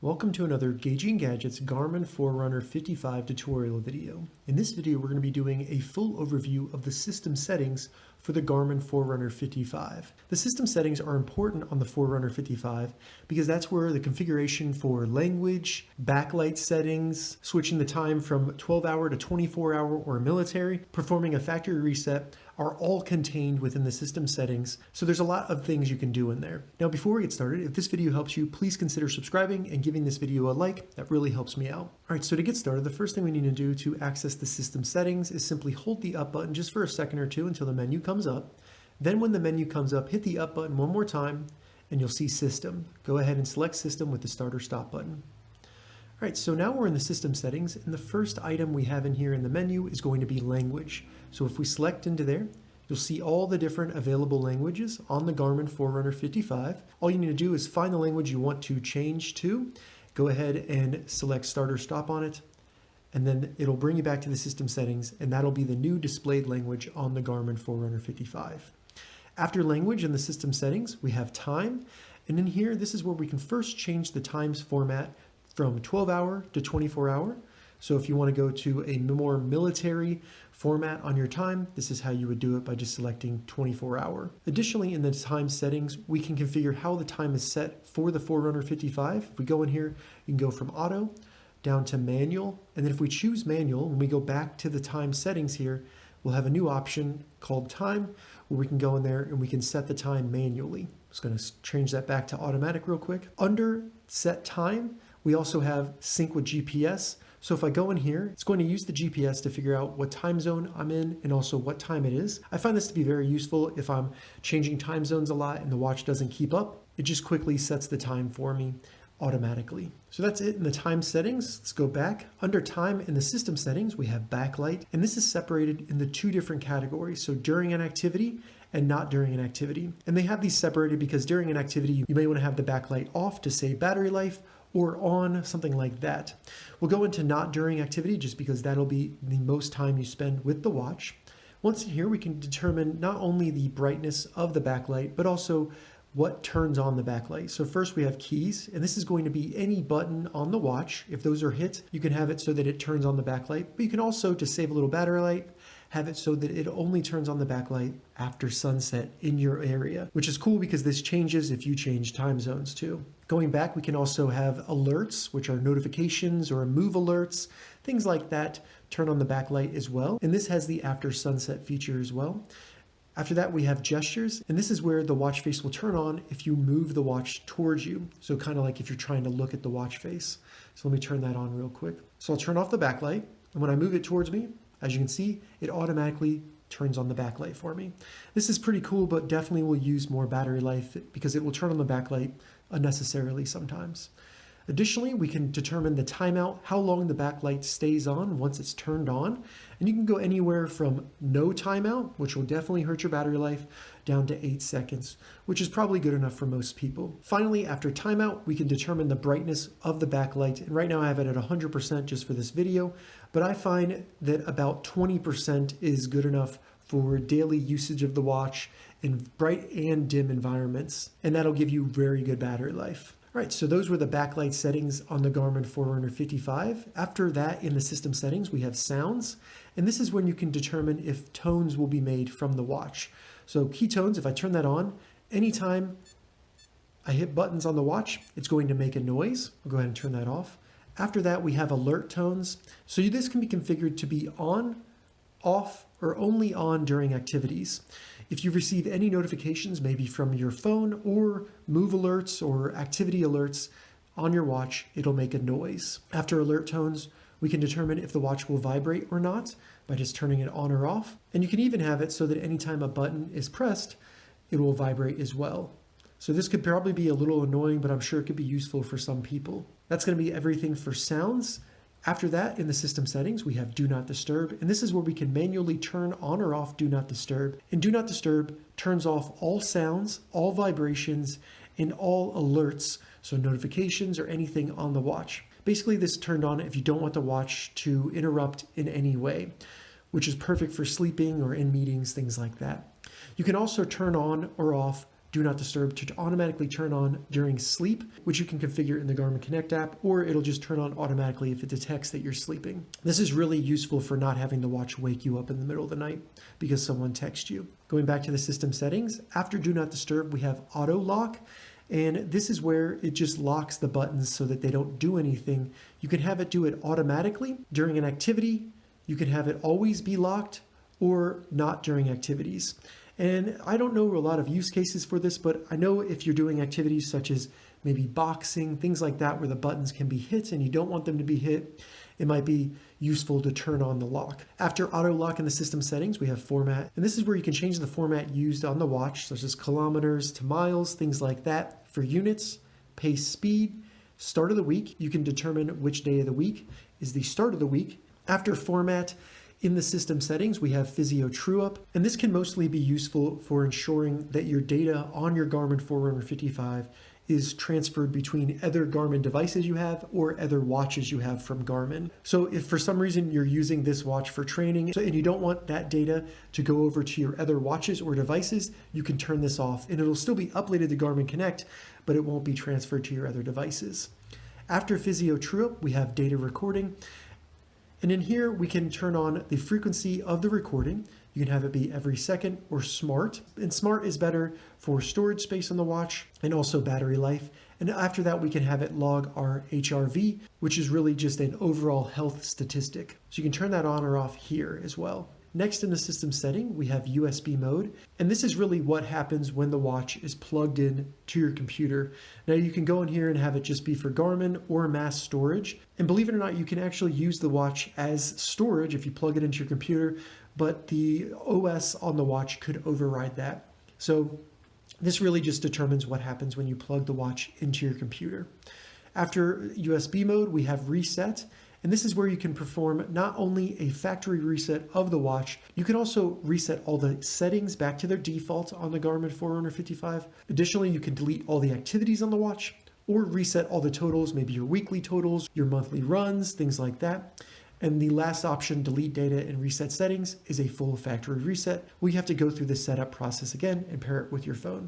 Welcome to another Gauging Gadgets Garmin Forerunner 55 tutorial video. In this video, we're going to be doing a full overview of the system settings for the Garmin Forerunner 55. The system settings are important on the Forerunner 55 because that's where the configuration for language, backlight settings, switching the time from 12-hour to 24-hour or military, performing a factory reset are all contained within the system settings, so there's a lot of things you can do in there. Now before we get started, if this video helps you, please consider subscribing and giving this video a like. That really helps me out. Alright, so to get started, the first thing we need to do to access the system settings is simply hold the up button just for a second or two until the menu comes up. Then when the menu comes up, hit the up button one more time and you'll see System. Go ahead and select System with the Start or Stop button. Alright, so now we're in the system settings, and the first item we have in here in the menu is going to be language. So if we select into there, you'll see all the different available languages on the Garmin Forerunner 55. All you need to do is find the language you want to change to, go ahead and select Start or Stop on it, and then it'll bring you back to the system settings, and that'll be the new displayed language on the Garmin Forerunner 55. After language in the system settings, we have time, and in here, this is where we can first change the times format from 12-hour to 24-hour. So if you want to go to a more military format on your time, this is how you would do it by just selecting 24-hour. Additionally, in the time settings, we can configure how the time is set for the Forerunner 55. If we go in here, you can go from auto down to manual. And then if we choose manual, when we go back to the time settings here, we'll have a new option called time, where we can go in there and we can set the time manually. I'm just going to change that back to automatic real quick. Under set time, we also have sync with GPS. So if I go in here, it's going to use the GPS to figure out what time zone I'm in and also what time it is. I find this to be very useful if I'm changing time zones a lot and the watch doesn't keep up. It just quickly sets the time for me automatically. So that's it in the time settings. Let's go back. Under time in the system settings, we have backlight, and this is separated into two different categories. So during an activity and not during an activity. And they have these separated because during an activity, you may want to have the backlight off to save battery life, or on, something like that. We'll go into not during activity just because that'll be the most time you spend with the watch. Once in here, we can determine not only the brightness of the backlight, but also what turns on the backlight. So first we have keys, and this is going to be any button on the watch. If those are hit, you can have it so that it turns on the backlight, but you can also, to save a little battery life, have it so that it only turns on the backlight after sunset in your area, which is cool because this changes if you change time zones too. Going back, we can also have alerts, which are notifications or move alerts, things like that turn on the backlight as well. And this has the after sunset feature as well. After that, we have gestures, and this is where the watch face will turn on if you move the watch towards you. So kind of like if you're trying to look at the watch face. So let me turn that on real quick. So I'll turn off the backlight, and when I move it towards me, as you can see, it automatically turns on the backlight for me. This is pretty cool, but definitely will use more battery life because it will turn on the backlight unnecessarily sometimes. Additionally, we can determine the timeout, how long the backlight stays on once it's turned on. And you can go anywhere from no timeout, which will definitely hurt your battery life, down to 8 seconds, which is probably good enough for most people. Finally, after timeout, we can determine the brightness of the backlight. And right now I have it at 100% just for this video, but I find that about 20% is good enough for daily usage of the watch in bright and dim environments. And that'll give you very good battery life. All right, so those were the backlight settings on the Garmin Forerunner 55. After that, in the system settings, we have sounds, and this is when you can determine if tones will be made from the watch. So key tones, if I turn that on, anytime I hit buttons on the watch, it's going to make a noise. I'll go ahead and turn that off. After that, we have alert tones. So this can be configured to be on, off, or only on during activities. If you receive any notifications, maybe from your phone or move alerts or activity alerts on your watch, it'll make a noise. After alert tones, we can determine if the watch will vibrate or not by just turning it on or off. And you can even have it so that anytime a button is pressed, it will vibrate as well. So this could probably be a little annoying, but I'm sure it could be useful for some people. That's going to be everything for sounds. After that, in the system settings, we have Do Not Disturb, and this is where we can manually turn on or off Do Not Disturb. And Do Not Disturb turns off all sounds, all vibrations, and all alerts, so notifications or anything on the watch. Basically, this is turned on if you don't want the watch to interrupt in any way, which is perfect for sleeping or in meetings, things like that. You can also turn on or off Do Not Disturb to automatically turn on during sleep, which you can configure in the Garmin Connect app, or it'll just turn on automatically if it detects that you're sleeping. This is really useful for not having the watch wake you up in the middle of the night because someone texts you. Going back to the system settings, after Do Not Disturb, we have Auto Lock. And this is where it just locks the buttons so that they don't do anything. You can have it do it automatically during an activity. You can have it always be locked or not during activities. And I don't know a lot of use cases for this, but I know if you're doing activities such as maybe boxing, things like that, where the buttons can be hit and you don't want them to be hit, it might be useful to turn on the lock. After auto lock in the system settings, we have format. And this is where you can change the format used on the watch, such as kilometers to miles, things like that. For units, pace, speed, start of the week, you can determine which day of the week is the start of the week. After format, in the system settings, we have Physio TrueUp, and this can mostly be useful for ensuring that your data on your Garmin Forerunner 55 is transferred between other Garmin devices you have or other watches you have from Garmin. So if for some reason you're using this watch for training and you don't want that data to go over to your other watches or devices, you can turn this off and it'll still be uploaded to Garmin Connect, but it won't be transferred to your other devices. After Physio TrueUp, we have data recording. And in here, we can turn on the frequency of the recording. You can have it be every second or smart. And smart is better for storage space on the watch and also battery life. And after that, we can have it log our HRV, which is really just an overall health statistic. So you can turn that on or off here as well. Next in the system setting, we have USB mode. And this is really what happens when the watch is plugged in to your computer. Now you can go in here and have it just be for Garmin or mass storage. And believe it or not, you can actually use the watch as storage if you plug it into your computer, but the OS on the watch could override that. So this really just determines what happens when you plug the watch into your computer. After USB mode, we have reset. And this is where you can perform not only a factory reset of the watch, you can also reset all the settings back to their default on the Garmin Forerunner 55. Additionally, you can delete all the activities on the watch or reset all the totals, maybe your weekly totals, your monthly runs, things like that. And the last option, delete data and reset settings, is a full factory reset where you have to go through the setup process again and pair it with your phone.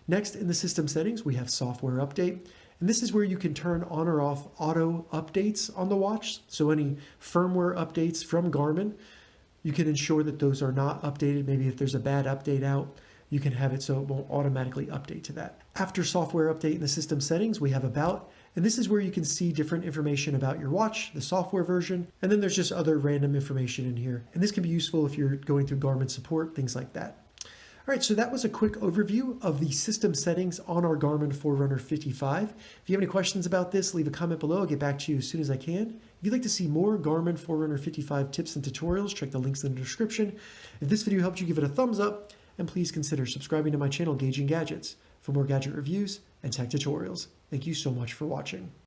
Next, in the system settings, we have software update. And this is where you can turn on or off auto updates on the watch. So any firmware updates from Garmin, you can ensure that those are not updated. Maybe if there's a bad update out, you can have it so it won't automatically update to that. After software update in the system settings, we have about, and this is where you can see different information about your watch, the software version, and then there's just other random information in here. And this can be useful if you're going through Garmin support, things like that. All right, so that was a quick overview of the system settings on our Garmin Forerunner 55. If you have any questions about this, leave a comment below. I'll get back to you as soon as I can. If you'd like to see more Garmin Forerunner 55 tips and tutorials, check the links in the description. If this video helped you, give it a thumbs up, and please consider subscribing to my channel, Gauging Gadgets, for more gadget reviews and tech tutorials. Thank you so much for watching.